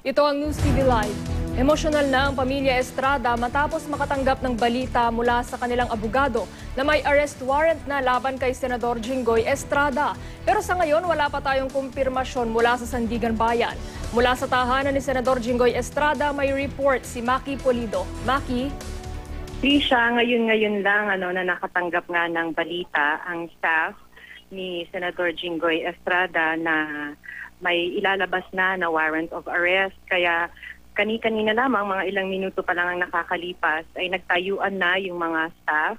Ito ang News TV Live. Emosyonal na ang pamilya Estrada matapos makatanggap ng balita mula sa kanilang abogado na may arrest warrant na laban kay Senador Jinggoy Estrada. Pero sa ngayon wala pa tayong kumpirmasyon mula sa Sandigan Bayan. Mula sa tahanan ni Senador Jinggoy Estrada may report si Maki Pulido. Maki? Trisha, ngayon lang na nakatanggap nga ng balita ang staff ni Senador Jinggoy Estrada na may ilalabas na warrant of arrest. Kaya kani-kanina lamang, mga ilang minuto pa lang ang nakakalipas, ay nagtayuan na yung mga staff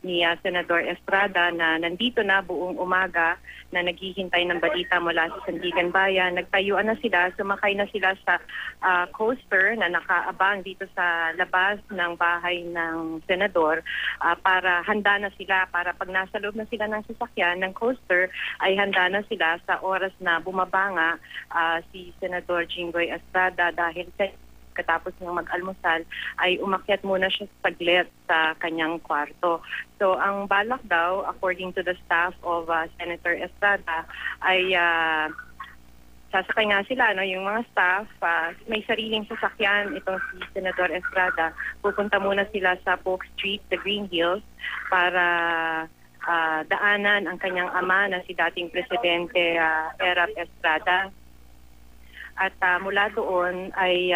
ni Senador Estrada na nandito na buong umaga na naghihintay ng balita mula sa Sandigan Bayan. Nagtayuan na sila, sumakay na sila sa coaster na nakaabang dito sa labas ng bahay ng Senador para handa na sila, para pag nasa loob na sila ng sasakyan ng coaster ay handa na sila sa oras na bumabanga si Senador Jinggoy Estrada dahil katapos ng mag-almusal ay umakyat muna siya saglit sa kanyang kwarto. So ang balak daw, according to the staff of Senator Estrada, ay sasakay nga sila, yung mga staff, may sariling sasakyan itong si Senador Estrada. Pupunta muna sila sa Polk Street, the Green Hills, para daanan ang kanyang ama na si dating Presidente Erap Estrada. At mula doon ay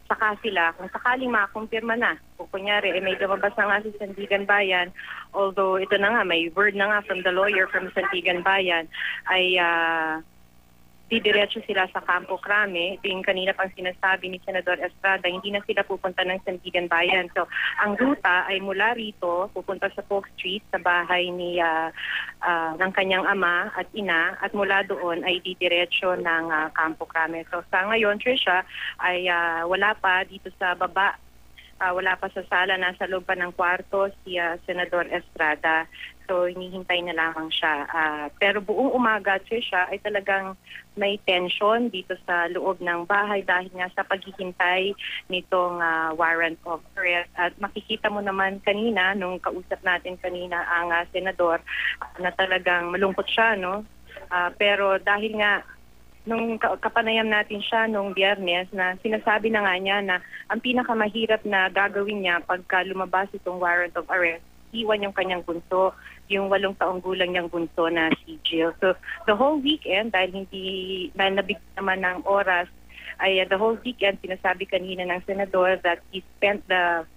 saka sila, kung sakaling makakumpirma na, kung kunyari may lumabas na nga si Sandigan Bayan, although ito na nga, may word na nga from the lawyer from Sandigan Bayan, ay didiretso sila sa Campo Crame. Ito yung kanina pang sinasabi ni Senador Estrada, hindi na sila pupunta ng Sandigan Bayan. So, ang ruta ay mula rito, pupunta sa Polk Street, sa bahay ni ng kanyang ama at ina, at mula doon ay didiretso ng Campo Crame. So, sa ngayon, Trisha, ay wala pa dito sa baba, wala pa sa sala, nasa loob pa ng kwarto si Senador Estrada. So, hinihintay na lamang siya. Pero buong umaga, Trisha, ay talagang may tension dito sa loob ng bahay dahil nga sa paghihintay nitong warrant of arrest. At makikita mo naman kanina, nung kausap natin kanina ang senador, na talagang malungkot siya, no? Pero dahil nga nung kapanayam natin siya nung Biyernes na sinasabi na nga niya na ang pinakamahirap na gagawin niya pagka lumabas itong warrant of arrest, iwan yung kanyang bunso, yung 8 taong gulang niyang bunso na si Jill. So the whole weekend, dahil hindi nabigyan naman ng oras, ay the whole weekend sinasabi kanina ng senador that he spent the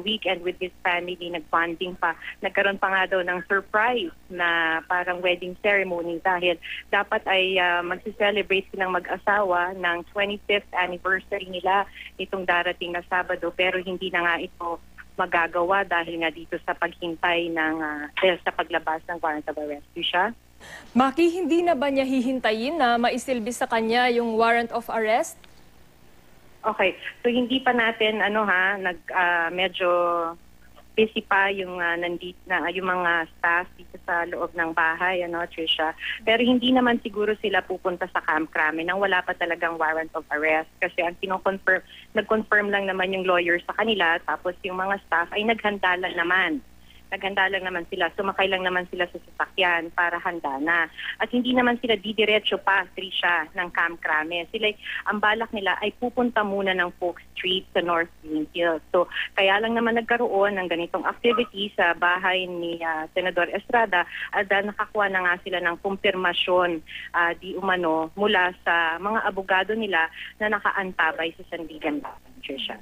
weekend with his family, nag-bonding pa. Nagkaroon pa nga daw ng surprise na parang wedding ceremony dahil dapat ay magsi-celebrate silang mag-asawa ng 25th anniversary nila itong darating na Sabado, pero hindi na nga ito magagawa dahil nga dito sa paghintay sa paglabas ng warrant of arrest. Siya? Maki, hindi na ba niya hihintayin na maisilbi sa kanya yung warrant of arrest? Okay. So hindi pa natin medyo busy pa yung yung mga staff dito sa loob ng bahay, Trisha. Pero hindi naman siguro sila pupunta sa Camp Crame nang wala pa talagang warrant of arrest kasi ang nag-confirm lang naman yung lawyer sa kanila, tapos yung mga staff ay naghanda lang naman sila, sumakay lang naman sila sa sasakyan para handa na. At hindi naman sila didiretso pa, Trisha, ng Camp Crame. Sila, ang balak nila ay pupunta muna ng Polk Street sa North Green Hills. So, kaya lang naman nagkaroon ng ganitong activity sa bahay ni Senador Estrada at nakakuha na nga sila ng kumpirmasyon di umano mula sa mga abogado nila na nakaantabay sa Sandigan Bayan, Trisha.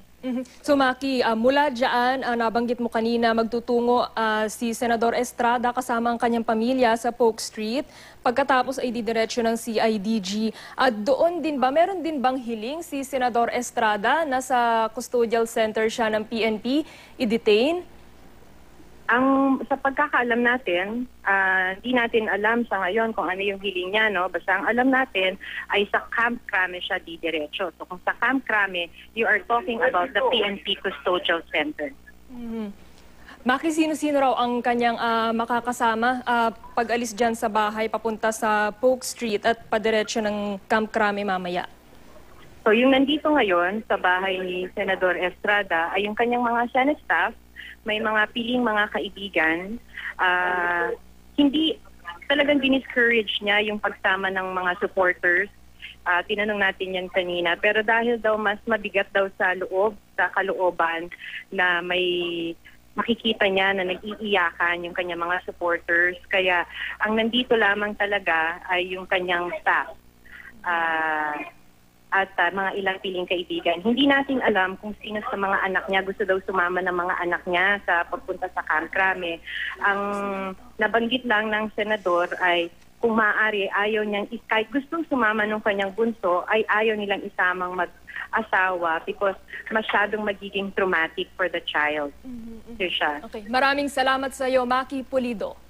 So Maki, mula dyan, nabanggit mo kanina, magtutungo si Senador Estrada kasama ang kanyang pamilya sa Polk Street. Pagkatapos ay didiretso ng CIDG. At doon din ba, meron din bang hiling si Senador Estrada na sa custodial center siya ng PNP i-detain? Sa pagkakaalam natin, di natin alam sa ngayon kung ano yung hiling niya, no? Basta ang alam natin ay sa Camp Crame siya didiretso. So kung sa Camp Crame, you are talking about the PNP Custodial Center. Maki, sino-sino raw ang kanyang makakasama pag-alis dyan sa bahay papunta sa Polk Street at padiretso ng Camp Crame mamaya? So yung nandito ngayon sa bahay ni Senador Estrada ay yung kanyang mga Senate staff, may mga piling mga kaibigan, hindi talagang diniscourage niya yung pagsama ng mga supporters Tinanong natin yan kanina. Pero dahil daw mas mabigat daw sa loob, sa kalooban, na may makikita niya na nag-iiyakan yung kanyang mga supporters. Kaya ang nandito lamang talaga ay yung kanyang staff at mga ilang piling kaibigan. Hindi natin alam kung sino sa mga anak niya gusto daw sumama ng mga anak niya sa pagpunta sa Camp Crame. Ang nabanggit lang ng senador ay kung maaari, ayaw niyang, kahit gustong sumama ng kanyang bunso, ay ayaw nilang isamang mag-asawa because masyadong magiging traumatic for the child. Siya. Okay. Maraming salamat sa iyo, Maki Pulido.